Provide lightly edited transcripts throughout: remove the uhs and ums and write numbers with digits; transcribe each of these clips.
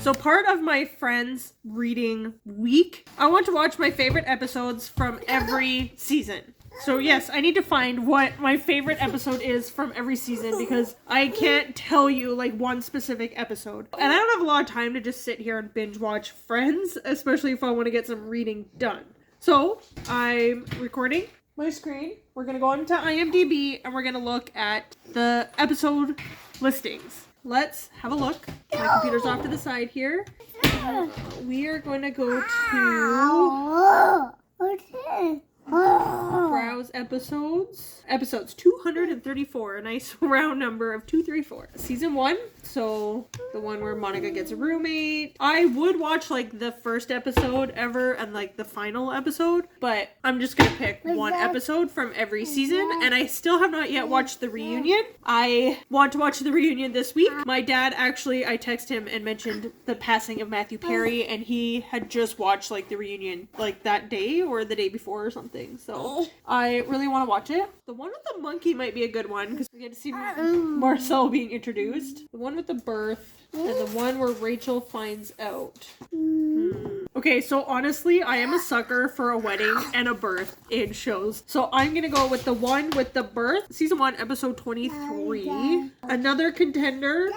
So part of my friend's reading week, I want to watch my favorite episodes from every season. So yes, I need to find what my favorite episode is from every season because I can't tell you like one specific episode. And I don't have a lot of time to just sit here and binge watch Friends, especially if I want to get some reading done. So I'm recording my screen. We're going to go into IMDb and we're going to look at the episode listings. Let's have a look. My computer's off to the side here. We are going to go to browse episodes. Episodes 234, a nice round number of 234. Season 1, so the one where Monica gets a roommate. I would watch like the first episode ever and like the final episode, but I'm just gonna pick one episode from every season, and I still have not yet watched the reunion. I want to watch the reunion this week. My dad actually, I texted him and mentioned the passing of Matthew Perry, and he had just watched like the reunion like that day or the day before or something, so I really want to watch it. The one with the monkey might be a good one because we get to see Marcel being introduced. The one with the birth and the one where Rachel finds out. Okay, so honestly, I am a sucker for a wedding and a birth in shows. So I'm gonna go with the one with the birth. Season 1, episode 23. Another contender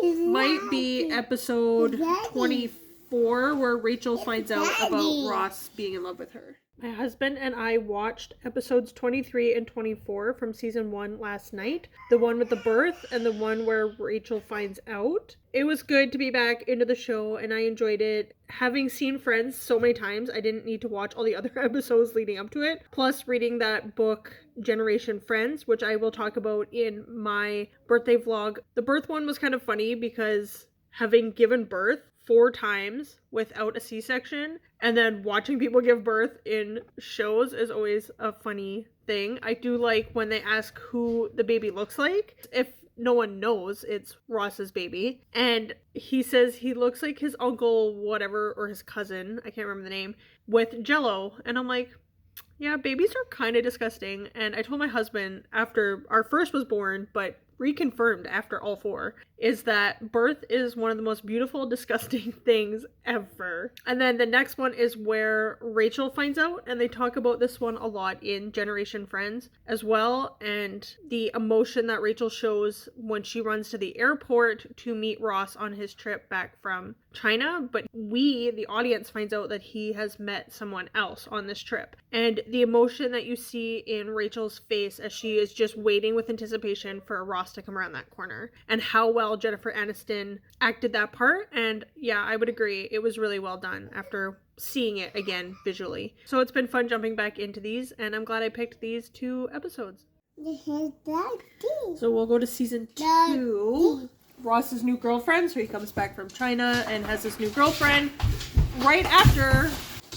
might be episode 24, where Rachel finds out about Ross being in love with her. My husband and I watched episodes 23 and 24 from season 1 last night. The one with the birth and the one where Rachel finds out. It was good to be back into the show and I enjoyed it. Having seen Friends so many times, I didn't need to watch all the other episodes leading up to it. Plus reading that book, Generation Friends, which I will talk about in my birthday vlog. The birth one was kind of funny because having given birth 4 times without a C-section and then watching people give birth in shows is always a funny thing. I do like when they ask who the baby looks like. If no one knows, it's Ross's baby. And he says he looks like his uncle whatever or his cousin, I can't remember the name, with Jell-O. And I'm like, yeah, babies are kind of disgusting. And I told my husband after our first was born, but reconfirmed after all 4, is that birth is one of the most beautiful, disgusting things ever. And then the next one is where Rachel finds out, and they talk about this one a lot in Generation Friends as well, and the emotion that Rachel shows when she runs to the airport to meet Ross on his trip back from China, but we, the audience, finds out that he has met someone else on this trip. And the emotion that you see in Rachel's face as she is just waiting with anticipation for Ross to come around that corner, and how well Jennifer Aniston acted that part. And yeah, I would agree, it was really well done after seeing it again visually. So it's been fun jumping back into these, and I'm glad I picked these 2 episodes. So we'll go to season 2. Ross's new girlfriend. So he comes back from China and has this new girlfriend right after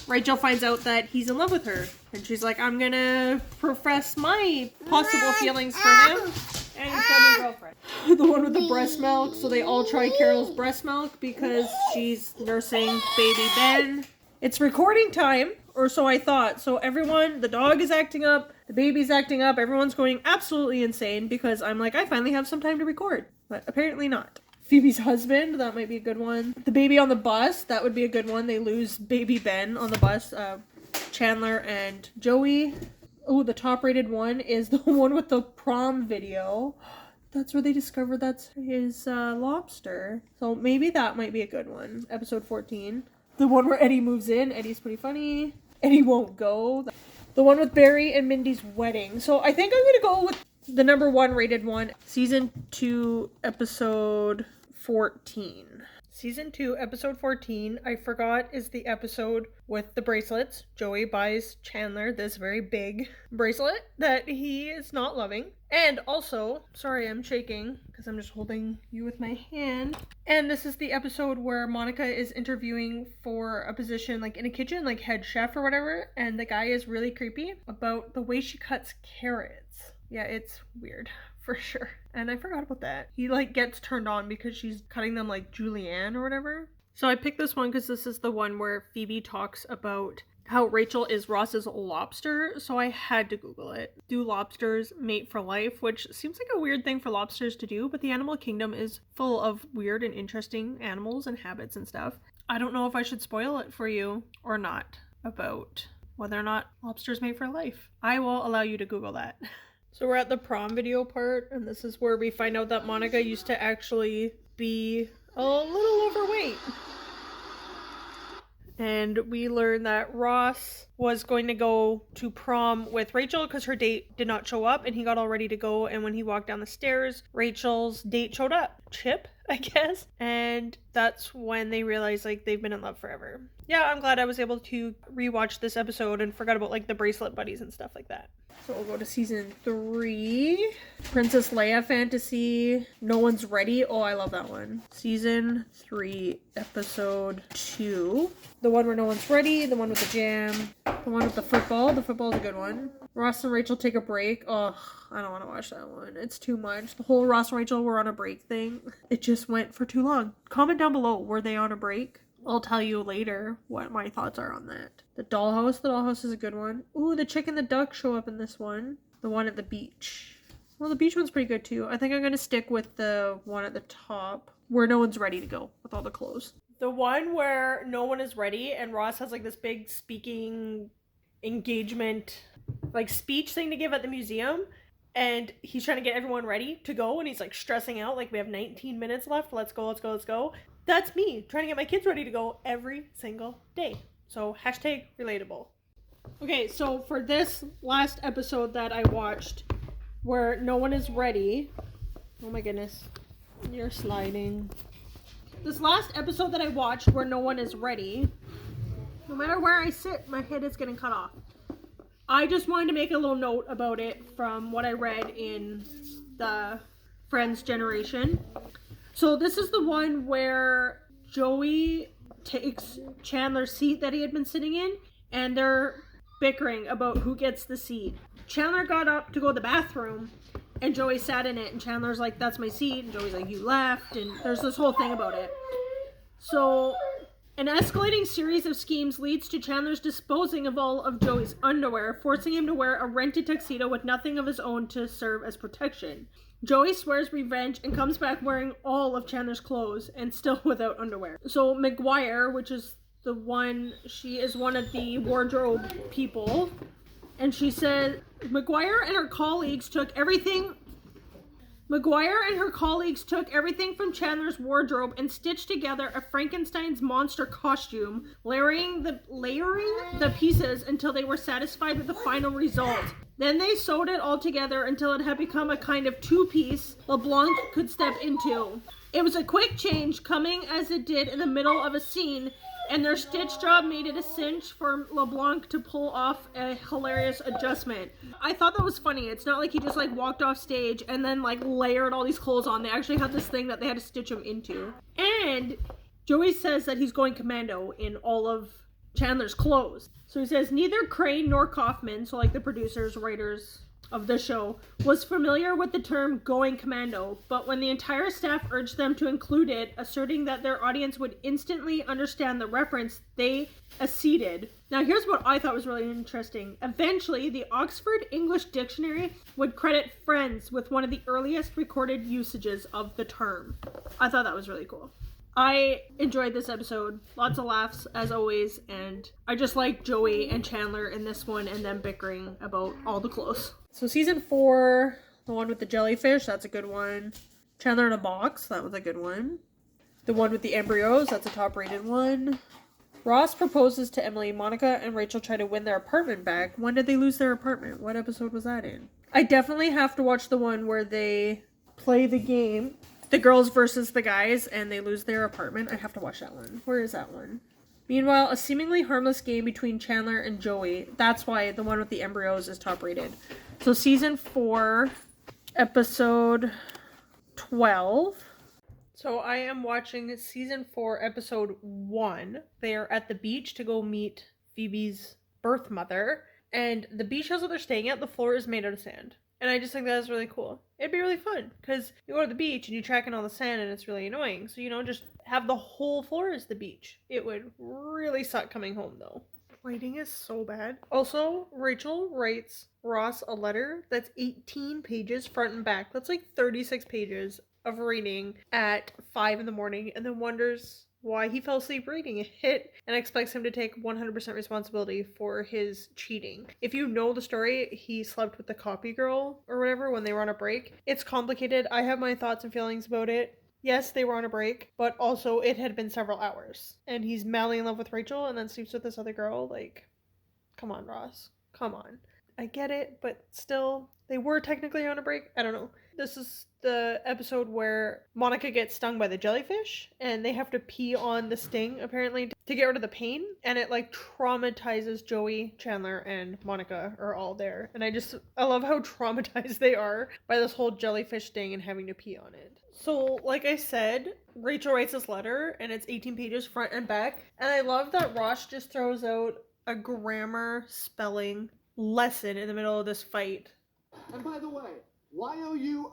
Rachel finds out that he's in love with her. And she's like, I'm gonna profess my possible feelings for him. And he's got a new girlfriend. The one with the breast milk. So they all try Carol's breast milk because she's nursing baby Ben. It's recording time, or so I thought. So everyone, the dog is acting up, the baby's acting up, everyone's going absolutely insane because I'm like, I finally have some time to record. But apparently not. Phoebe's husband, that might be a good one. The baby on the bus, that would be a good one. They lose baby Ben on the bus. Chandler and Joey. Oh, the top rated one is the one with the prom video. That's where they discover that's his lobster. So maybe that might be a good one. Episode 14. The one where Eddie moves in. Eddie's pretty funny. Eddie won't go. The one with Barry and Mindy's wedding. So I think I'm going to go with the number 1 rated one. Season 2, episode 14. Season 2, episode 14, I forgot, is the episode with the bracelets. Joey buys Chandler this very big bracelet that he is not loving. And also, sorry I'm shaking because I'm just holding you with my hand. And this is the episode where Monica is interviewing for a position like in a kitchen, like head chef or whatever. And the guy is really creepy about the way she cuts carrots. Yeah, it's weird. For sure. And I forgot about that. He like gets turned on because she's cutting them like julienne or whatever. So I picked this one because this is the one where Phoebe talks about how Rachel is Ross's lobster, so I had to Google it. Do lobsters mate for life? Which seems like a weird thing for lobsters to do, but the animal kingdom is full of weird and interesting animals and habits and stuff. I don't know if I should spoil it for you or not about whether or not lobsters mate for life. I will allow you to Google that. So we're at the prom video part, and this is where we find out that Monica used to actually be a little overweight. And we learn that Ross was going to go to prom with Rachel because her date did not show up, and he got all ready to go. And when he walked down the stairs, Rachel's date showed up. Chip, I guess. And that's when they realized, like, they've been in love forever. Yeah, I'm glad I was able to rewatch this episode and forgot about, like, the bracelet buddies and stuff like that. So we'll go to season 3. Princess Leia fantasy. No One's Ready. Oh, I love that one. Season 3, episode 2. The one where no one's ready. The one with the jam. The one with the football. The football's a good one. Ross and Rachel take a break. Oh, I don't want to watch that one. It's too much. The whole Ross and Rachel were on a break thing. It just went for too long. Comment down below. Were they on a break? I'll tell you later what my thoughts are on that. The dollhouse is a good one. Ooh, the chick and the duck show up in this one. The one at the beach. Well, the beach one's pretty good too. I think I'm going to stick with the one at the top where no one's ready to go with all the clothes. The one where no one is ready and Ross has like this big speaking engagement, like speech thing to give at the museum. And he's trying to get everyone ready to go. And he's like stressing out like we have 19 minutes left. Let's go, let's go, let's go. That's me trying to get my kids ready to go every single day. So hashtag relatable. Okay, so for this last episode that I watched where no one is ready. Oh my goodness. You're sliding. This last episode that I watched where no one is ready. No matter where I sit, my head is getting cut off. I just wanted to make a little note about it from what I read in the Friends generation. So this is the one where Joey takes Chandler's seat that he had been sitting in, and they're bickering about who gets the seat. Chandler got up to go to the bathroom, and Joey sat in it, and Chandler's like, that's my seat, and Joey's like, you left, and there's this whole thing about it. So an escalating series of schemes leads to Chandler's disposing of all of Joey's underwear, forcing him to wear a rented tuxedo with nothing of his own to serve as protection. Joey swears revenge and comes back wearing all of Chandler's clothes and still without underwear. So McGuire, which is the one, she is one of the wardrobe people, and she said McGuire and her colleagues took everything from Chandler's wardrobe and stitched together a Frankenstein's monster costume, layering the pieces until they were satisfied with the final result. Then they sewed it all together until it had become a kind of two-piece LeBlanc could step into. It was a quick change, coming as it did in the middle of a scene, and their stitch job made it a cinch for LeBlanc to pull off a hilarious adjustment. I thought that was funny. It's not like he just like walked off stage and then like layered all these clothes on. They actually had this thing that they had to stitch him into. And Joey says that he's going commando in all of Chandler's clothes. So he says neither Crane nor Kaufman, so like the producers, writers of the show, was familiar with the term going commando, but when the entire staff urged them to include it, asserting that their audience would instantly understand the reference, they acceded. Now here's what I thought was really interesting. Eventually, the Oxford English Dictionary would credit Friends with one of the earliest recorded usages of the term. I thought that was really cool. I enjoyed this episode. Lots of laughs, as always, and I just like Joey and Chandler in this one and them bickering about all the clothes. So season 4, the one with the jellyfish, that's a good one. Chandler in a box, that was a good one. The one with the embryos, that's a top-rated one. Ross proposes to Emily. Monica and Rachel try to win their apartment back. When did they lose their apartment? What episode was that in? I definitely have to watch the one where they play the game. The girls versus the guys, and they lose their apartment. I have to watch that one. Where is that one? Meanwhile, a seemingly harmless game between Chandler and Joey. That's why the one with the embryos is top rated. So season 4, episode 12. So I am watching season 4, episode 1. They are at the beach to go meet Phoebe's birth mother. And the beach house that they're staying at, the floor is made out of sand. And I just think that is really cool. It'd be really fun because you go to the beach and you're tracking all the sand and it's really annoying. So, just have the whole floor as the beach. It would really suck coming home though. Writing is so bad. Also, Rachel writes Ross a letter that's 18 pages front and back. That's like 36 pages of reading at 5 in the morning, and then wonders why he fell asleep reading it and expects him to take 100% responsibility for his cheating. If you know the story, he slept with the copy girl or whatever when they were on a break. It's complicated. I have my thoughts and feelings about it. Yes, they were on a break, but also it had been several hours. And he's madly in love with Rachel and then sleeps with this other girl. Like, come on, Ross. Come on. I get it, but still, they were technically on a break. I don't know. This is the episode where Monica gets stung by the jellyfish, and they have to pee on the sting, apparently, to get rid of the pain. And it, like, traumatizes Joey, Chandler, and Monica are all there. And I love how traumatized they are by this whole jellyfish sting and having to pee on it. So, like I said, Rachel writes this letter, and it's 18 pages front and back. And I love that Ross just throws out a grammar spelling lesson in the middle of this fight. And by the way, Y-O-U''RE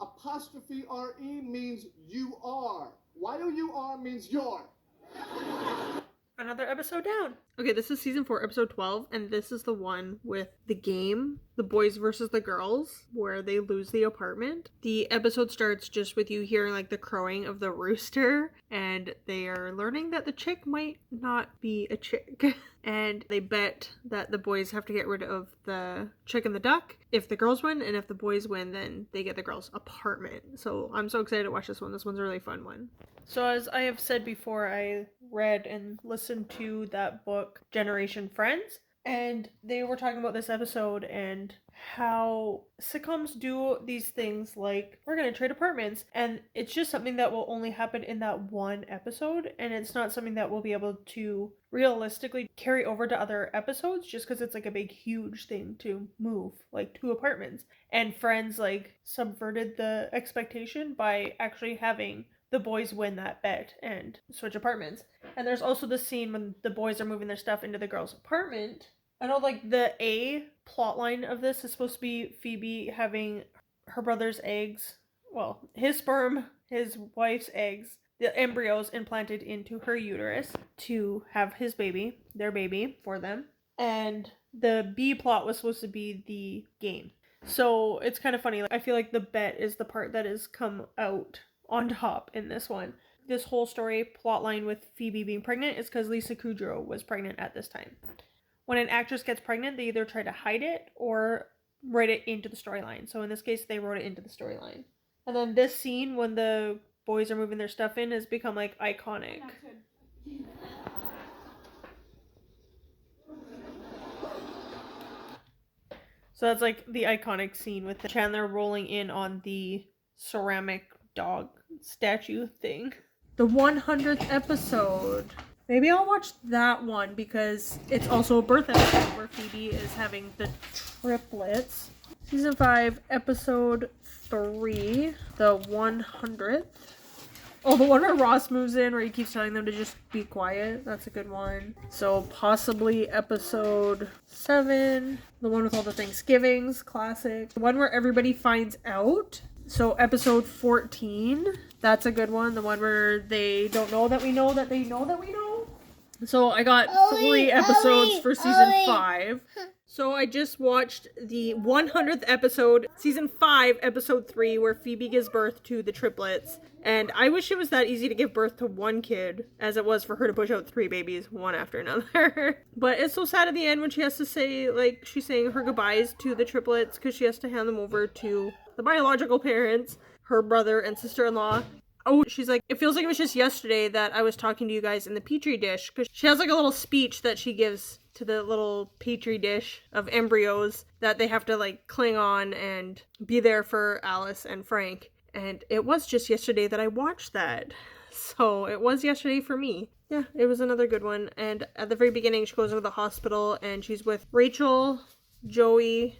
means you are. Y-O-U-R means you're. Another episode down. Okay, this is season 4, episode 12, and this is the one with the game, the boys versus the girls, where they lose the apartment. The episode starts just with you hearing like the crowing of the rooster, and they are learning that the chick might not be a chick. And they bet that the boys have to get rid of the chick and the duck if the girls win, and if the boys win, then they get the girls' apartment. So I'm so excited to watch this one. This one's a really fun one. So as I have said before, I read and listened to that book, Generation Friends, and they were talking about this episode and how sitcoms do these things like, we're going to trade apartments, and it's just something that will only happen in that one episode, and it's not something that we'll be able to realistically carry over to other episodes just because it's like a big huge thing to move like 2 apartments. And Friends like subverted the expectation by actually having the boys win that bet and switch apartments. And there's also the scene when the boys are moving their stuff into the girl's apartment. I know like the A plot line of this is supposed to be Phoebe having her brother's eggs, well, his sperm, his wife's eggs, the embryos implanted into her uterus to have his baby, their baby, for them. And the B plot was supposed to be the game. So it's kind of funny. I feel like the bet is the part that has come out on top in this one. This whole story plotline with Phoebe being pregnant is because Lisa Kudrow was pregnant at this time. When an actress gets pregnant, they either try to hide it or write it into the storyline. So in this case, they wrote it into the storyline. And then this scene when the boys are moving their stuff in has become like iconic. So that's like the iconic scene with Chandler rolling in on the ceramic dog statue thing. The 100th episode. Maybe I'll watch that one because it's also a birth episode where Phoebe is having the triplets. Season 5, episode 3, the 100th. Oh, the one where Ross moves in where he keeps telling them to just be quiet. That's a good one. So possibly episode 7, the one with all the Thanksgivings, classic. The one where everybody finds out. So episode 14, that's a good one. The one where they don't know that we know that they know that we know. So I got 3 episodes for season 5. So I just watched the 100th episode, season 5, episode 3, where Phoebe gives birth to the triplets. And I wish it was that easy to give birth to one kid, as it was for her to push out 3 babies, one after another. But it's so sad at the end when she has to say, like, she's saying her goodbyes to the triplets, because she has to hand them over to the biological parents, her brother and sister-in-law. Oh, she's like, it feels like it was just yesterday that I was talking to you guys in the Petri dish. Because she has like a little speech that she gives to the little Petri dish of embryos that they have to like cling on and be there for Alice and Frank. And it was just yesterday that I watched that. So it was yesterday for me. Yeah, it was another good one. And at the very beginning, she goes into the hospital and she's with Rachel, Joey,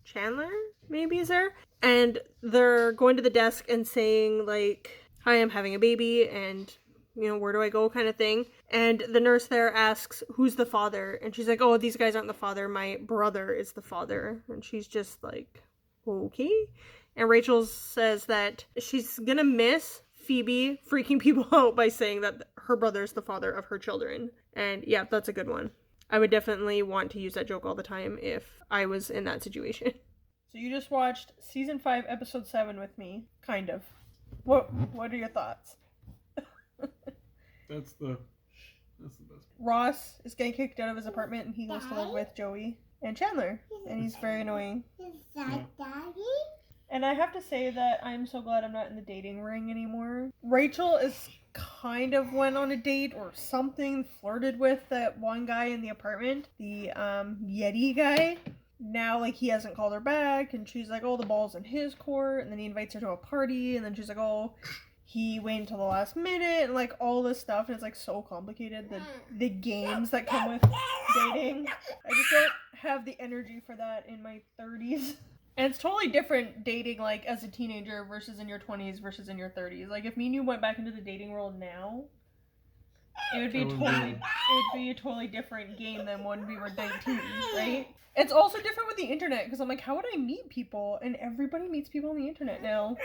Chandler, maybe is there? And they're going to the desk and saying, like, hi, I'm having a baby, and, you know, where do I go kind of thing. And the nurse there asks, who's the father? And she's like, oh, these guys aren't the father. My brother is the father. And she's just like, okay. And Rachel says that she's gonna miss Phoebe freaking people out by saying that her brother is the father of her children. And yeah, that's a good one. I would definitely want to use that joke all the time if I was in that situation. So you just watched season 5, episode 7 with me, kind of. What are your thoughts? That's the best. Ross is getting kicked out of his apartment and he goes to live with Joey and Chandler, and he's very annoying. Is that Daddy? And I have to say that I'm so glad I'm not in the dating ring anymore. Rachel is kind of went on a date or something, flirted with that one guy in the apartment, the Yeti guy. Now, like, he hasn't called her back, and she's like, oh, the ball's in his court, and then he invites her to a party, and then she's like, oh, he waited until the last minute, and like all this stuff, and it's like so complicated, the games that come with dating. I just don't have the energy for that in my 30s. And it's totally different dating like as a teenager versus in your 20s versus in your 30s. Like if me and you went back into the dating world now, it would be a totally different game than when we were 19, right? It's also different with the internet because I'm like, how would I meet people? And everybody meets people on the internet now.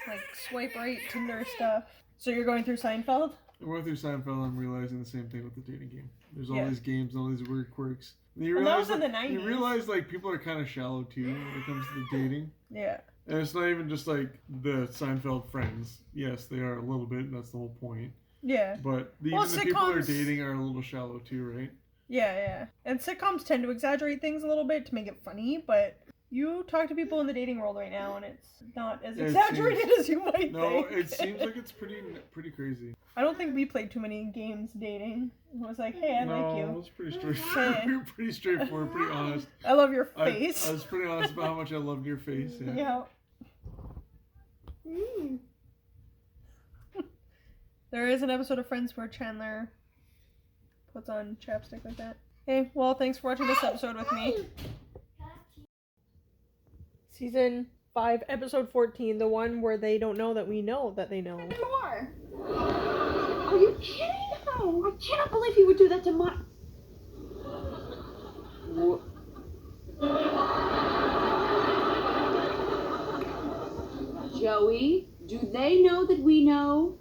Like swipe right, Tinder stuff. So you're going through Seinfeld? I went through Seinfeld and I'm realizing the same thing with the dating game. There's all Yeah. these games and all these weird quirks. And And that was in the 90s. You realize like people are kind of shallow too when it comes to the dating. Yeah. And it's not even just like the Seinfeld friends. Yes, they are a little bit, and that's the whole point. Yeah. But even the people that are dating are a little shallow too, right? Yeah. And sitcoms tend to exaggerate things a little bit to make it funny, but you talk to people in the dating world right now and it's not as exaggerated as you might think. No, it seems like it's pretty crazy. I don't think we played too many games dating. It was like, hey, I like you. No, it was pretty straightforward. Hey. We were pretty straightforward, pretty honest. I love your I face. was pretty honest about how much I loved your face. Yeah. Yeah. There is an episode of Friends where Chandler puts on chapstick like that. Hey, well, thanks for watching this episode with me. Season 5, episode 14, the one where they don't know that we know that they know. More. Are you kidding? No, I cannot believe he would do that to my... Joey, do they know that we know?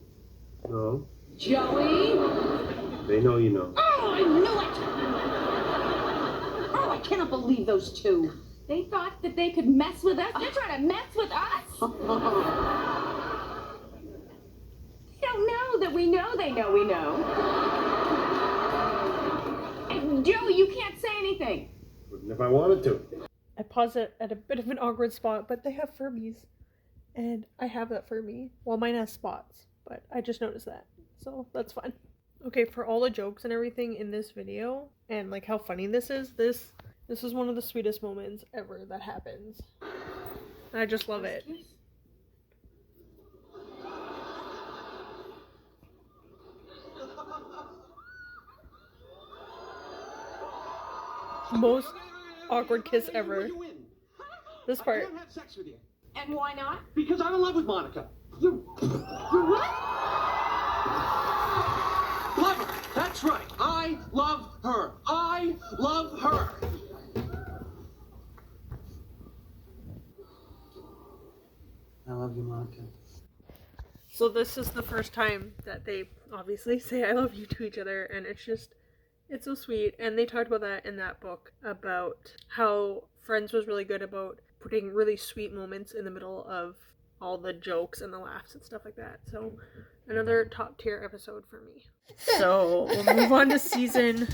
No. Joey? They know you know. Oh, I knew it! Oh, I cannot believe those two. They thought that they could mess with us. They're trying to mess with us. They don't know that we know they know we know. And Joey, you can't say anything. Wouldn't if I wanted to. I pause it at a bit of an awkward spot, but they have Furbies. And I have that Furby. Well, mine has spots, but I just noticed that. So that's fun. Okay, for all the jokes and everything in this video, and like how funny this is one of the sweetest moments ever that happens. And I just love it. Most awkward kiss ever. This part. I can't have sex with you. And why not? Because I'm in love with Monica. You're what? Love her. That's right. I love her. I love her. I love you, Monica. So this is the first time that they obviously say I love you to each other, and it's so sweet. And they talked about that in that book, about how Friends was really good about putting really sweet moments in the middle of all the jokes and the laughs and stuff like that. So another top tier episode for me. So we'll move on to season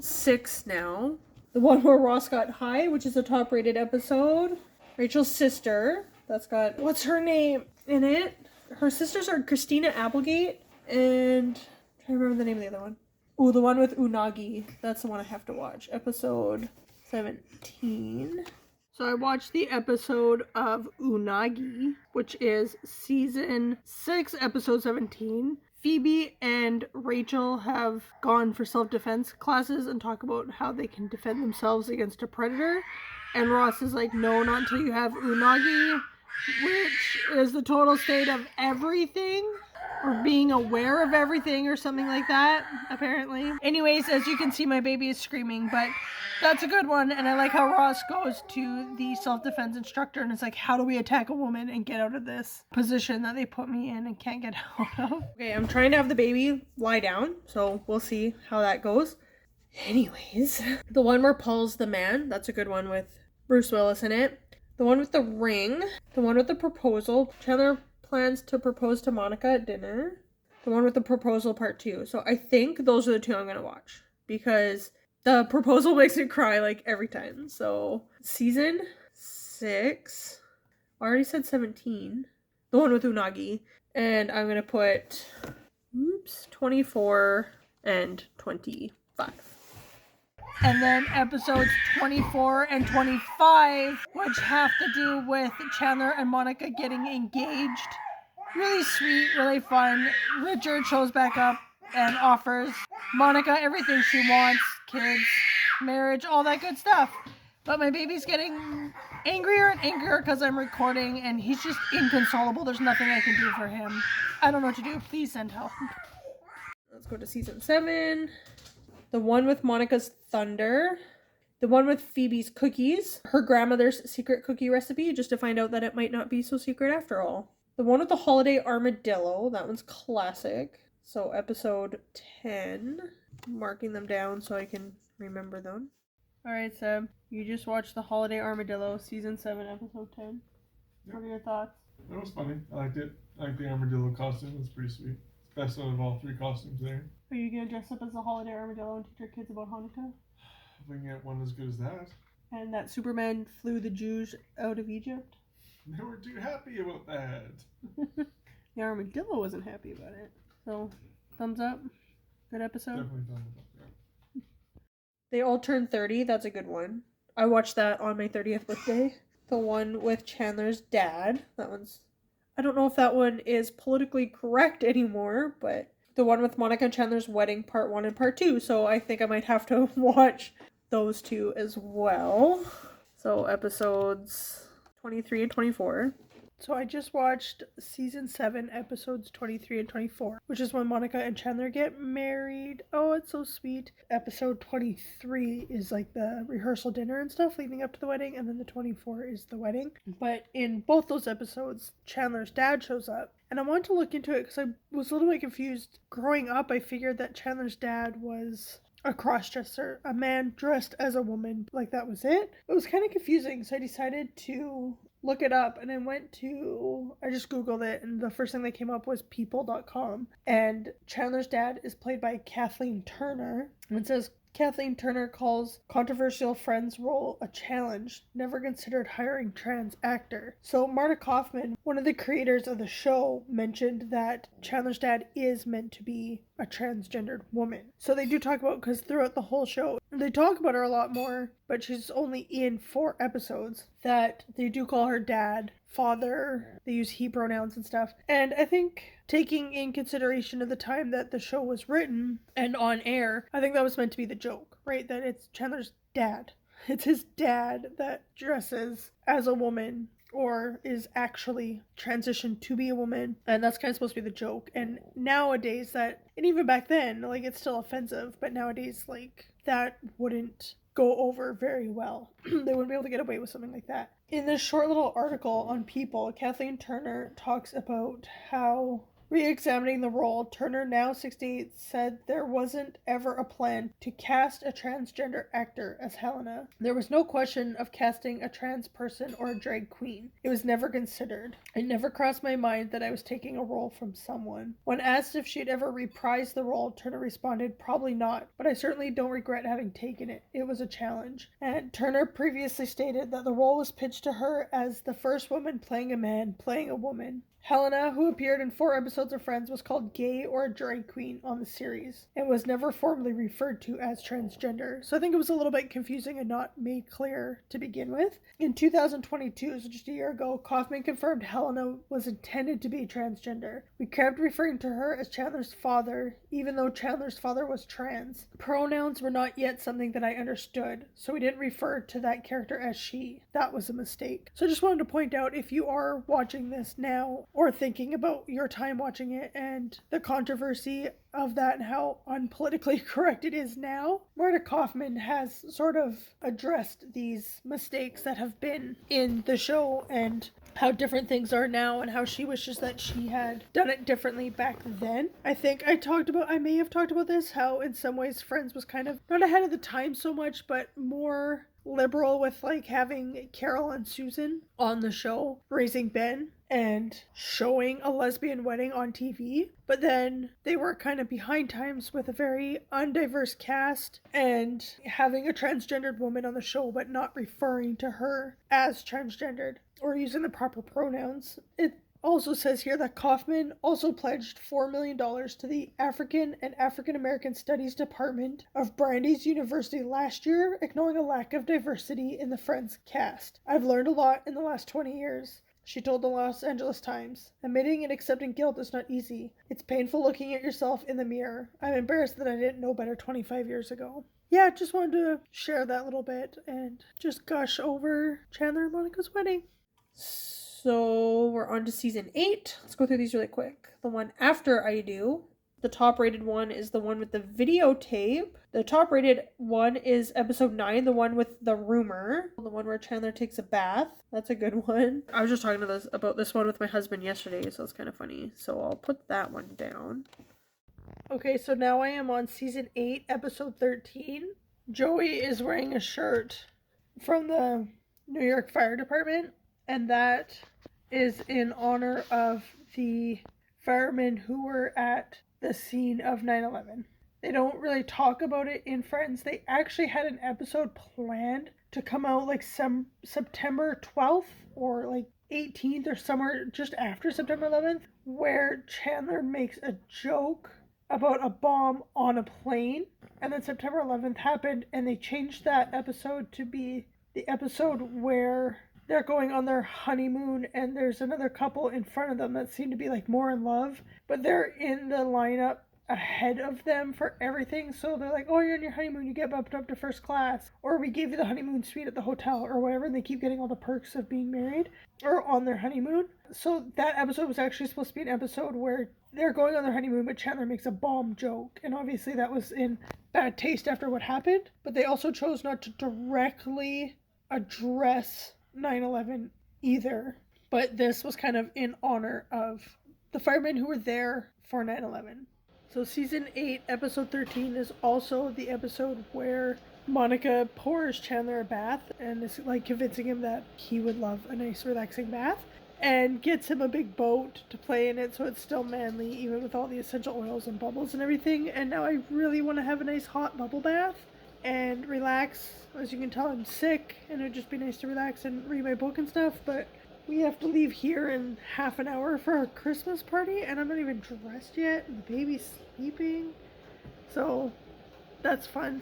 6 now. The one where Ross got high, which is a top rated episode. Rachel's sister, that's got, what's her name in it? Her sisters are Christina Applegate and, I'm trying to remember the name of the other one. Ooh, the one with Unagi. That's the one I have to watch. Episode 17. So I watched the episode of Unagi, which is season 6, episode 17. Phoebe and Rachel have gone for self-defense classes and talk about how they can defend themselves against a predator. And Ross is like, no, not until you have Unagi, which is the total state of everything. Or being aware of everything or something like that, apparently. Anyways, as you can see, my baby is screaming, but that's a good one. And I like how Ross goes to the self-defense instructor and it's like, how do we attack a woman and get out of this position that they put me in and can't get out of? Okay, I'm trying to have the baby lie down, so we'll see how that goes. Anyways, the one where Paul's the man, that's a good one with Bruce Willis in it. The one with the ring, the one with the proposal. Chandler plans to propose to Monica at dinner. The one with the proposal part 2. So I think those are the 2 I'm going to watch because the proposal makes me cry like every time. So season 6, I already said 17, the one with Unagi. And I'm going to put, 24 and 25. And then episodes 24 and 25, which have to do with Chandler and Monica getting engaged. Really sweet, really fun. Richard shows back up and offers Monica everything she wants, kids, marriage, all that good stuff. But my baby's getting angrier and angrier because I'm recording and he's just inconsolable. There's nothing I can do for him. I don't know what to do. Please send help. Let's go to season 7. The one with Monica's thunder. The one with Phoebe's cookies. Her grandmother's secret cookie recipe, just to find out that it might not be so secret after all. The one with the holiday armadillo. That one's classic. So episode 10. Marking them down so I can remember them. Alright, Seb. You just watched the holiday armadillo, season 7, episode 10. What are your thoughts? It was funny. I liked it. I like the armadillo costume. It was pretty sweet. Best out of all 3 costumes there. Are you gonna dress up as the holiday armadillo and teach your kids about Hanukkah? If we can get one as good as that. And that Superman flew the Jews out of Egypt? They were too happy about that. The armadillo wasn't happy about it. So, thumbs up. Good episode. Definitely done with that. Yeah. They all turned 30. That's a good one. I watched that on my 30th birthday. The one with Chandler's dad. That one's... I don't know if that one is politically correct anymore, but the one with Monica and Chandler's wedding, part 1 and part 2. So I think I might have to watch those 2 as well. So episodes 23 and 24. So I just watched season 7, episodes 23 and 24, which is when Monica and Chandler get married. Oh, it's so sweet. Episode 23 is like the rehearsal dinner and stuff leading up to the wedding, and then the 24 is the wedding. But in both those episodes, Chandler's dad shows up. And I wanted to look into it because I was a little bit confused. Growing up, I figured that Chandler's dad was a crossdresser, a man dressed as a woman, like that was it. It was kind of confusing, so I decided to look it up, and I just googled it, and the first thing that came up was people.com, and Chandler's dad is played by Kathleen Turner, and it says Kathleen Turner calls controversial Friends role a challenge, never considered hiring trans actor. So Marta Kaufman, one of the creators of the show, mentioned that Chandler's dad is meant to be a transgendered woman. So they do talk about, because throughout the whole show, they talk about her a lot more, but she's only in 4 episodes, that they do call her dad, father, they use he pronouns and stuff. And I think taking in consideration of the time that the show was written and on air, I think that was meant to be the joke, right? That it's Chandler's dad. It's his dad that dresses as a woman or is actually transitioned to be a woman, and that's kind of supposed to be the joke. And nowadays and even back then, like, it's still offensive, but nowadays, like, that wouldn't go over very well. They wouldn't be able to get away with something like that. In this short little article on People, Kathleen Turner talks about how re-examining the role, Turner, now 68, said there wasn't ever a plan to cast a transgender actor as Helena. There was no question of casting a trans person or a drag queen. It was never considered. It never crossed my mind that I was taking a role from someone. When asked if she'd ever reprised the role, Turner responded, probably not, but I certainly don't regret having taken it. It was a challenge. And Turner previously stated that the role was pitched to her as the first woman playing a man playing a woman. Helena, who appeared in 4 episodes of Friends, was called gay or a drag queen on the series and was never formally referred to as transgender. So I think it was a little bit confusing and not made clear to begin with. In 2022, so just a year ago, Kaufman confirmed Helena was intended to be transgender. We kept referring to her as Chandler's father, even though Chandler's father was trans. Pronouns were not yet something that I understood, so we didn't refer to that character as she. That was a mistake. So I just wanted to point out, if you are watching this now, or thinking about your time watching it and the controversy of that and how unpolitically correct it is now, Marta Kaufman has sort of addressed these mistakes that have been in the show and how different things are now and how she wishes that she had done it differently back then. I think I may have talked about this, how in some ways Friends was kind of not ahead of the time so much, but more liberal with like having Carol and Susan on the show raising Ben and showing a lesbian wedding on TV. But then they were kind of behind times with a very undiverse cast and having a transgendered woman on the show but not referring to her as transgendered or using the proper pronouns. It also says here that Kaufman also pledged $4 million to the African and African American Studies Department of Brandeis University last year, ignoring a lack of diversity in the Friends cast. I've learned a lot in the last 20 years, she told the Los Angeles Times. Admitting and accepting guilt is not easy. It's painful looking at yourself in the mirror. I'm embarrassed that I didn't know better 25 years ago. Yeah, just wanted to share that little bit and just gush over Chandler and Monica's wedding. So we're on to season 8. Let's go through these really quick. The one after I Do. The top rated one is the one with the videotape. The top rated one is episode 9, the one with the rumor. The one where Chandler takes a bath. That's a good one. I was just talking about this one with my husband yesterday, so it's kind of funny. So I'll put that one down. Okay, so now I am on season 8, episode 13. Joey is wearing a shirt from the New York Fire Department, and that is in honor of the firemen who were at the scene of 9/11. They don't really talk about it in Friends. They actually had an episode planned to come out like September 12th or like 18th or somewhere just after September 11th, where Chandler makes a joke about a bomb on a plane, and then September 11th happened and they changed that episode to be the episode where they're going on their honeymoon and there's another couple in front of them that seem to be like more in love, but they're in the lineup ahead of them for everything. So they're like, oh, you're on your honeymoon, you get bumped up to first class, or we gave you the honeymoon suite at the hotel or whatever, and they keep getting all the perks of being married or on their honeymoon. So that episode was actually supposed to be an episode where they're going on their honeymoon, but Chandler makes a bomb joke, and obviously that was in bad taste after what happened. But they also chose not to directly address 9/11 either, but this was kind of in honor of the firemen who were there for 9/11. So season 8, episode 13 is also the episode where Monica pours Chandler a bath and is like convincing him that he would love a nice relaxing bath, and gets him a big boat to play in it so it's still manly even with all the essential oils and bubbles and everything. And now I really want to have a nice hot bubble bath and relax. As you can tell, I'm sick and it'd just be nice to relax and read my book and stuff, but we have to leave here in half an hour for our Christmas party and I'm not even dressed yet and the baby's sleeping, so that's fun.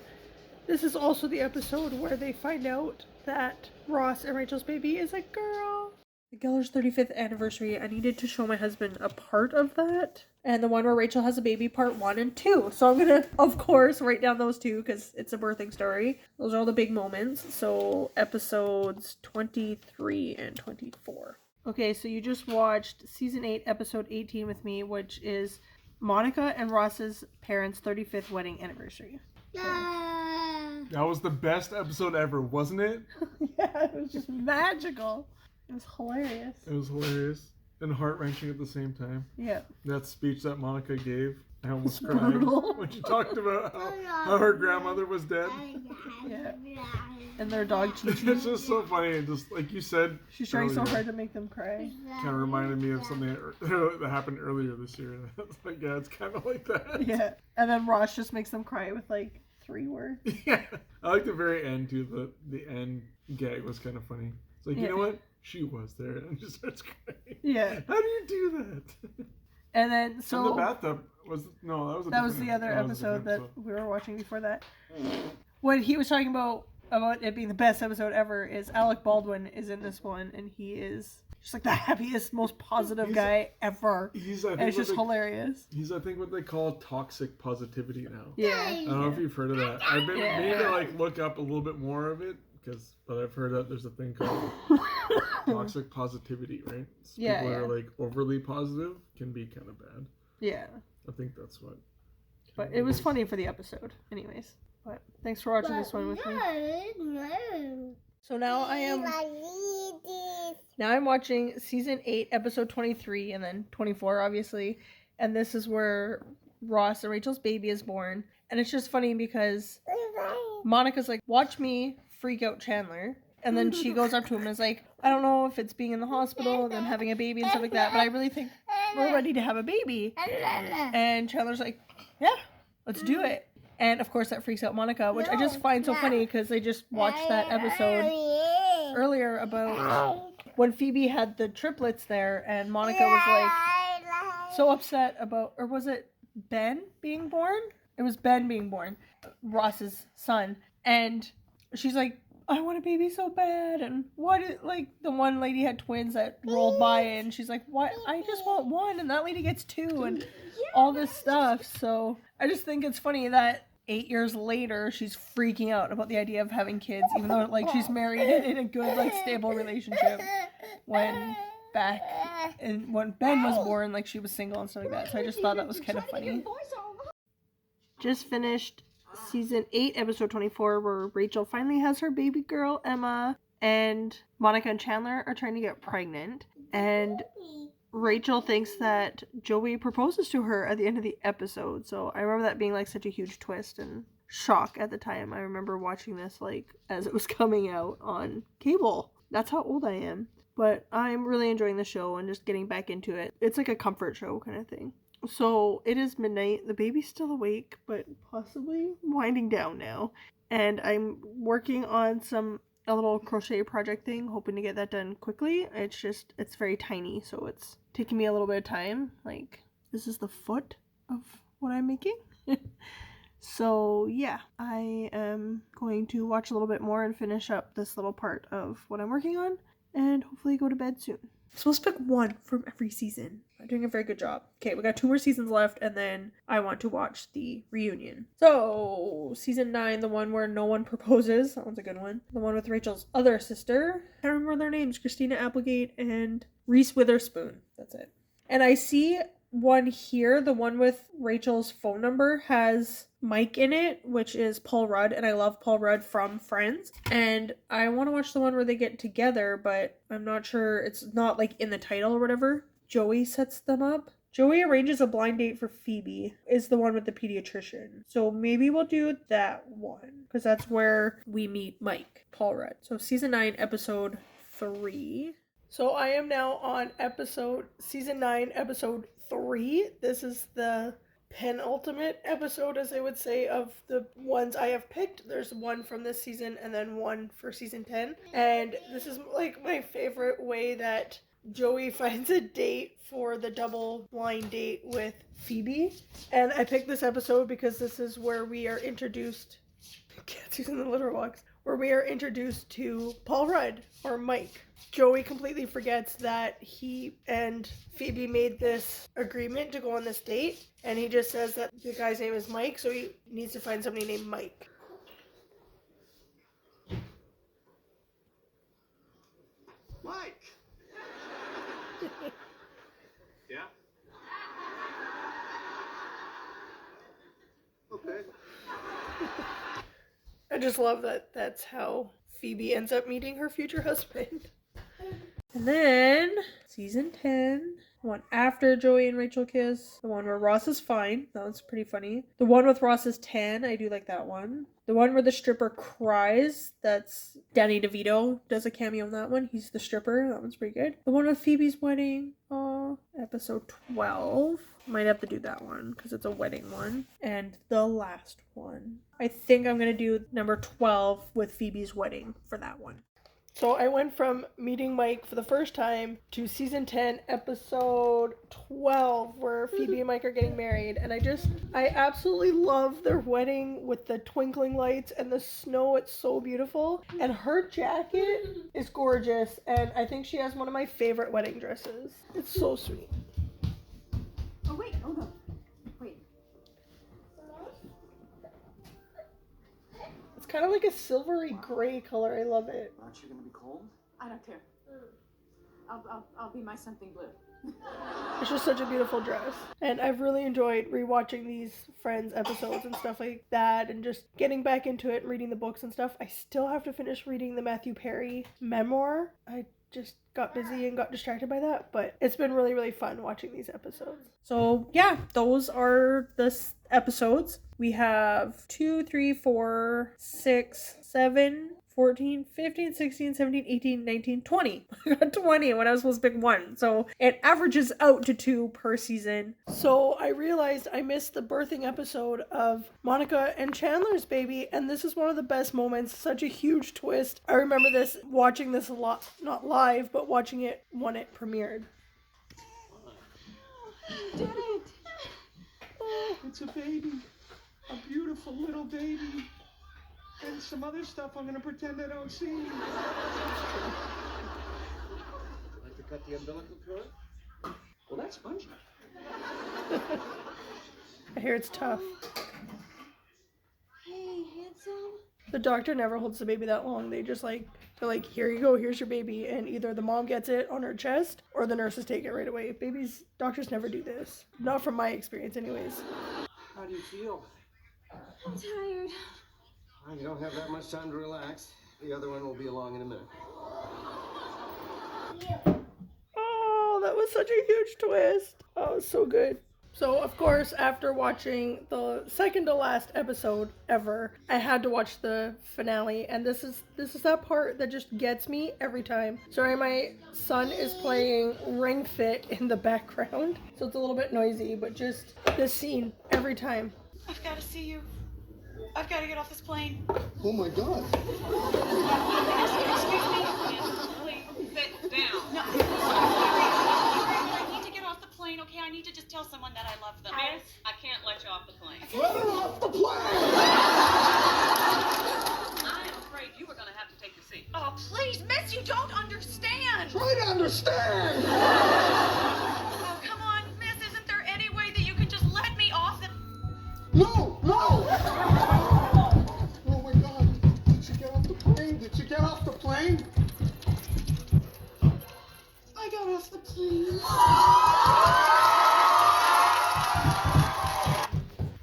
This is also the episode where they find out that Ross and Rachel's baby is a girl. The Geller's 35th anniversary, I needed to show my husband a part of that. And the one where Rachel has a baby, part 1 and 2. So I'm going to, of course, write down those two because it's a birthing story. Those are all the big moments. So episodes 23 and 24. Okay, so you just watched season 8, episode 18 with me, which is Monica and Ross's parents' 35th wedding anniversary. That was the best episode ever, wasn't it? Yeah, it was just magical. It was hilarious. It was hilarious and heart-wrenching at the same time. Yeah. That speech that Monica gave, I almost cried when she talked about how her grandmother was dead. Yeah. And their dog Chi Chi. It's just so funny, and just like you said, She's trying so hard to make them cry. Kind of reminded me of something that happened earlier this year. It's like, yeah, it's kind of like that. Yeah. And then Ross just makes them cry with like 3 words. Yeah. I like the very end too. The end gag was kind of funny. It's like, you know what? She was there and just starts crying. Yeah. How do you do that? And then so and the bathtub was that was the other episode that we were watching before that. What he was talking about it being the best episode ever is Alec Baldwin is in this one, and he is just like the happiest, most positive guy ever. And it's just hilarious. He's, I think, what they call toxic positivity now. Yeah. I don't know if you've heard of that. I've been meaning to like look up a little bit more of it, but I've heard that there's a thing called toxic positivity, right? So people that are like overly positive can be kind of bad. Yeah. I think that's what. But it was funny for the episode, anyways. But thanks for watching this one with me. So now I'm watching season 8, episode 23, and then 24, obviously. And this is where Ross and Rachel's baby is born. And it's just funny because Monica's like, watch me freak out Chandler. And then she goes up to him and is like, I don't know if it's being in the hospital and then having a baby and stuff like that, but I really think we're ready to have a baby. And Chandler's like, yeah, let's do it. And of course that freaks out Monica, which I just find so funny because they just watched that episode earlier about when Phoebe had the triplets there and Monica was like so upset about, or was it Ben being born? It was Ben being born, Ross's son. And she's like, I want a baby so bad. And like the one lady had twins that rolled by and she's like, what? I just want one. And that lady gets 2 and all this stuff. So I just think it's funny that 8 years later, she's freaking out about the idea of having kids, even though like she's married and in a good, like stable relationship when Ben was born, like she was single and stuff like that. So I just thought that was kind of funny. Just finished season 8, episode 24, where Rachel finally has her baby girl, Emma, and Monica and Chandler are trying to get pregnant. And Rachel thinks that Joey proposes to her at the end of the episode. So I remember that being like such a huge twist and shock at the time. I remember watching this like as it was coming out on cable. That's how old I am. But I'm really enjoying the show and just getting back into it. It's like a comfort show kind of thing. So it is midnight. The baby's still awake, but possibly winding down now. And I'm working on a little crochet project thing, hoping to get that done quickly. It's very tiny, so it's taking me a little bit of time. Like, this is the foot of what I'm making. So yeah, I am going to watch a little bit more and finish up this little part of what I'm working on, and hopefully go to bed soon. I'm supposed to pick one from every season. I'm doing a very good job. Okay, we got 2 more seasons left, and then I want to watch the reunion. So, season 9, the one where no one proposes. That one's a good one. The one with Rachel's other sister. I don't remember their names. Christina Applegate and Reese Witherspoon. That's it. And I see one here, the one with Rachel's phone number, has Mike in it, which is Paul Rudd, and I love Paul Rudd from Friends. And I want to watch the one where they get together, but I'm not sure, it's not like in the title or whatever. Joey sets them up. Joey arranges a blind date for Phoebe, is the one with the pediatrician. So maybe we'll do that one, because that's where we meet Mike, Paul Rudd. So season 9, episode 3. So I am now on season 9, episode 3. This is the penultimate episode, as I would say, of the ones I have picked. There's one from this season and then one for season 10. And this is like my favorite way that Joey finds a date for the double blind date with Phoebe. And I picked this episode because this is where we are introduced, cats using the litter box, where we are introduced to Paul Rudd, or Mike. Joey completely forgets that he and Phoebe made this agreement to go on this date, and he just says that the guy's name is Mike, so he needs to find somebody named Mike. Mike! Yeah? Okay. I just love that that's how Phoebe ends up meeting her future husband. And then, season 10, the one after Joey and Rachel kiss, the one where Ross is fine, that one's pretty funny. The one with Ross is 10, I do like that one. The one where the stripper cries, that's Danny DeVito does a cameo in that one, he's the stripper, that one's pretty good. The one with Phoebe's wedding, episode 12, might have to do that one, because it's a wedding one. And the last one, I think I'm going to do number 12 with Phoebe's wedding for that one. So I went from meeting Mike for the first time to season 10, episode 12, where Phoebe and Mike are getting married. And I absolutely love their wedding with the twinkling lights and the snow. It's so beautiful. And her jacket is gorgeous. And I think she has one of my favorite wedding dresses. It's so sweet. Oh, wait, hold on. Wait. It's kind of like a silvery gray color. I love it. Aren't you gonna be cold? I don't care. I'll be my something blue. It's just such a beautiful dress. And I've really enjoyed rewatching these Friends episodes and stuff like that and just getting back into it and reading the books and stuff. I still have to finish reading the Matthew Perry memoir. I just got busy and got distracted by that, but it's been really, really fun watching these episodes. So yeah, those are the episodes. We have 2, 3, 4, 6, 7, 14, 15, 16, 17, 18, 19, 20. I got 20 when I was supposed to pick one. So it averages out to 2 per season. So I realized I missed the birthing episode of Monica and Chandler's baby, and this is one of the best moments. Such a huge twist. I remember watching this a lot, not live, but watching it when it premiered. You did it. It's a baby. A beautiful little baby. And some other stuff I'm gonna pretend I don't see. Like to cut the umbilical cord? Well, that's spongy. I hear it's tough. Hey, handsome. The doctor never holds the baby that long. They're like, here you go, here's your baby. And either the mom gets it on her chest or the nurses take it right away. Doctors never do this. Not from my experience anyways. How do you feel? I'm tired. You don't have that much time to relax. The other one will be along in a minute. Oh, that was such a huge twist. Oh, it was so good. So, of course, after watching the second to last episode ever, I had to watch the finale, and this is that part that just gets me every time. Sorry, my son is playing Ring Fit in the background, so it's a little bit noisy, but just this scene every time. I've got to see you. I've got to get off this plane. Oh my God. Excuse me. Please, sit down. No. I need to get off the plane, okay? I need to just tell someone that I love them. I can't let you off the plane. Let her off the plane! I'm afraid you were going to have to take the seat. Oh, please, miss, you don't understand. Try to understand! Oh, come on, miss, isn't there any way that you can just let me off the... No! No! Oh my God. Did you get off the plane? Did you get off the plane? I got off the plane.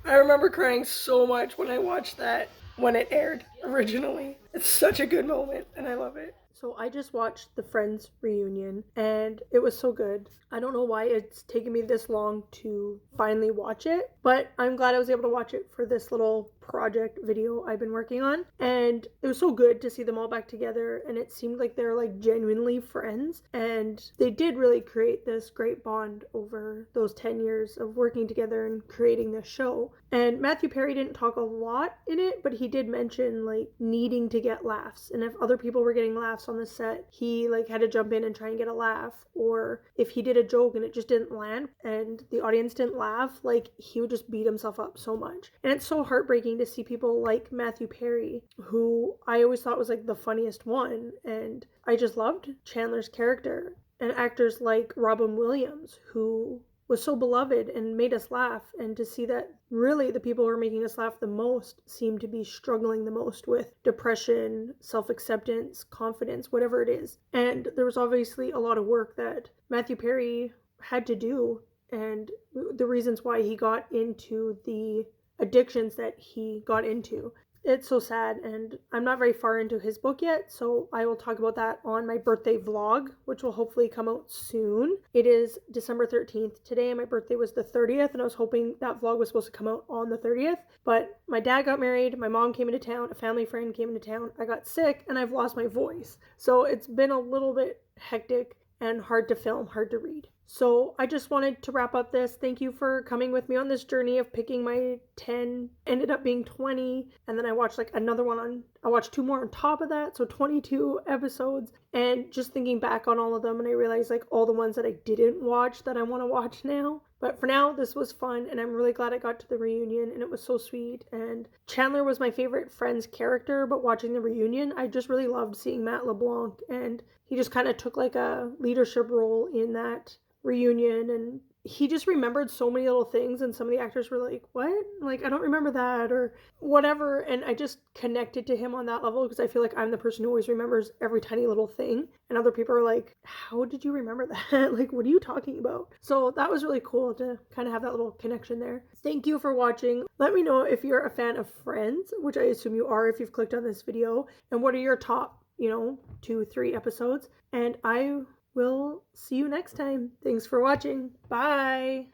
I remember crying so much when I watched that when it aired originally. It's such a good moment, and I love it. So I just watched the Friends reunion, and it was so good. I don't know why it's taken me this long to finally watch it, but I'm glad I was able to watch it for this little project video I've been working on. And it was so good to see them all back together, and it seemed like they're like genuinely friends, and they did really create this great bond over those 10 years of working together and creating this show. And Matthew Perry didn't talk a lot in it, but he did mention like needing to get laughs, and if other people were getting laughs on the set, he like had to jump in and try and get a laugh, or if he did a joke and it just didn't land and the audience didn't laugh, like he would just beat himself up so much. And it's so heartbreaking to see people like Matthew Perry, who I always thought was like the funniest one, and I just loved Chandler's character, and actors like Robin Williams, who was so beloved and made us laugh, and to see that really the people who are making us laugh the most seem to be struggling the most with depression, self-acceptance, confidence, whatever it is. And there was obviously a lot of work that Matthew Perry had to do, and the reasons why he got into the addictions that he got into. It's so sad, and I'm not very far into his book yet, so I will talk about that on my birthday vlog, which will hopefully come out soon. It is December 13th today, and my birthday was the 30th, and I was hoping that vlog was supposed to come out on the 30th, but my dad got married, my mom came into town, a family friend came into town, I got sick, and I've lost my voice. So it's been a little bit hectic and hard to film, hard to read. So I just wanted to wrap up this. Thank you for coming with me on this journey of picking my 10, ended up being 20, and then I watched like another one I watched 2 more on top of that, so 22 episodes, and just thinking back on all of them, and I realized like all the ones that I didn't watch that I want to watch now. But for now, this was fun, and I'm really glad I got to the reunion, and it was so sweet. And Chandler was my favorite Friends character, but watching the reunion, I just really loved seeing Matt LeBlanc, and he just kind of took like a leadership role in that reunion, and he just remembered so many little things, and some of the actors were like, what? Like, I don't remember that, or whatever. And I just connected to him on that level because I feel like I'm the person who always remembers every tiny little thing. And other people are like, how did you remember that? Like, what are you talking about? So that was really cool to kind of have that little connection there. Thank you for watching. Let me know if you're a fan of Friends, which I assume you are if you've clicked on this video. And what are your top, 2-3 episodes? And I will see you next time. Thanks for watching. Bye.